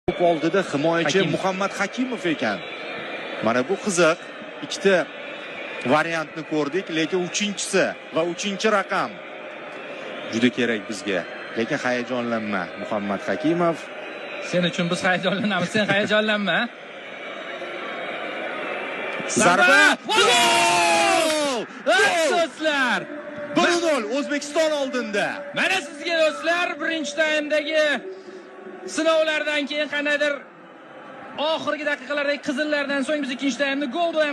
To'p oldida himoyachi Muhammad Hakimov ekan. Mana bu qiziq. Ikkita variantni ko'rdik, lekin uchinchisi va uchinchi raqam juda kerak bizga. Lekin hayajonlanma, Muhammad Hakimov. Sen uchun biz hayajonlanamiz, sen hayajonlanma. Zarba! Gol! Do'stlar! 1-0 O'zbekiston oldinda. Mana sizga do'stlar, birinchi taymdagi sinovlardan keyin qanaydir oxirgi daqiqalardagi qizillardan so'ng biz ikkinchi taymni gol bilan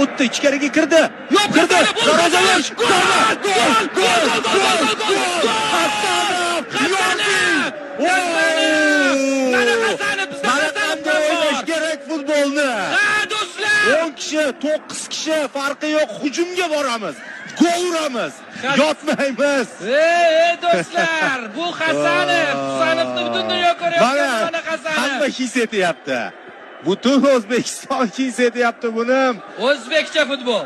o'tdi, ichkariga kirdi. Yo'q, kirdi. Darvozalash! Mana Hasanov bizda o'ynash kerak futbolni. Ha, do'stlar! 10 kishi, 9 kishi farqi yo'q, hujumga boramiz. Gol uramiz. Yotmaymiz. Ey do'stlar, bu Hasanovni butun dunyo ko'ryapti. Mana Hasanov. Hamma his etyapti. Butun O'zbekiston his etyapti buni. O'zbekcha futbol.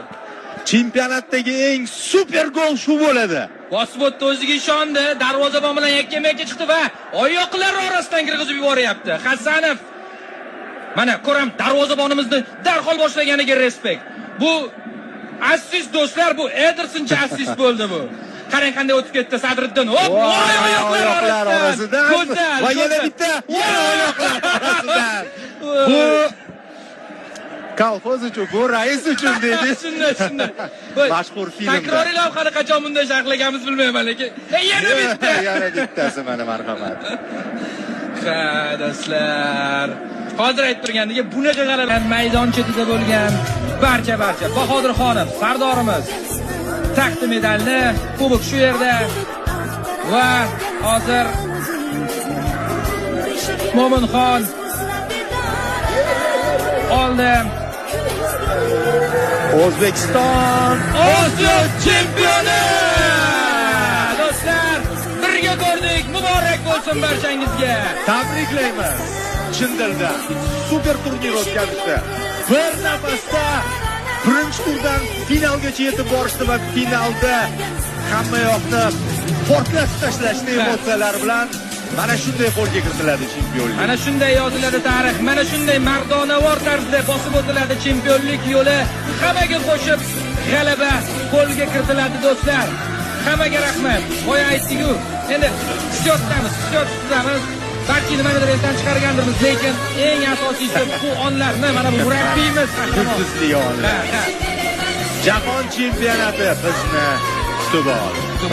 Chempionatdagi eng super gol shu bo'ladi. Bosib o'tdi, o'ziga ishondi, darvozabon bilan yakkama-yakka chiqdi va oyoqlar orasidan kirgizib yuboryapti. Hasanov. Mana ko'ram, darvozabonimizni darhol boshlaganiga respekt. Bu assist do'stlar, bu Edersoncha assist bo'ldi bu. Qarang qanday o'tib ketdi Sadriddin. Hop, oyoqlar orasidan. Va yana bitta oyoqlar orasidan. Bu kolxoz uchun, bu rais uchun deydi. Shunday. Mashhur filmda. Takroriy lavhani qachon bunday sharhlaganmiz bilmayman, lekin yana bitta. Yana bittasi mana marhamat. Ha, do'stlar. Hozir aytib turgandek, bunaqa g'alaba maydon chetida bo'lgan barcha Bahodirxonov sardorimiz taqdim medalni, kubok shu yerda va hozir Mo'minxon oldi. O'zbekiston Osiyo chempioni! Do'stlar, birga ko'rdik. Muborak bo'lsin barchangizga. Tabriklaymiz. Chin dildan super turnir o'tkazishdi. Bir nafasda birinchi turdan finalgacha yetib borishdi va finalda hamma yoqni portlatib tashlashdi emotsiyalar bilan. Mana shunday qo'lga kiritiladi chempionlik. Mana shunday yoziladi tarix. Mana shunday mardonavor tarzda bosib o'tiladi chempionlik yo'li. Hammaga qo'shib g'alaba qo'lga kiritiladi do'stlar. Hammaga rahmat. Boya aytdik-ku. Endi hissiyotdamiz. Balki nimanidir esdan chiqargandirmiz, lekin eng asosiysi bu onlarni mana bu murabbiyimiz yulduzli onlar. Jahon chempionati bizni kutib oldi.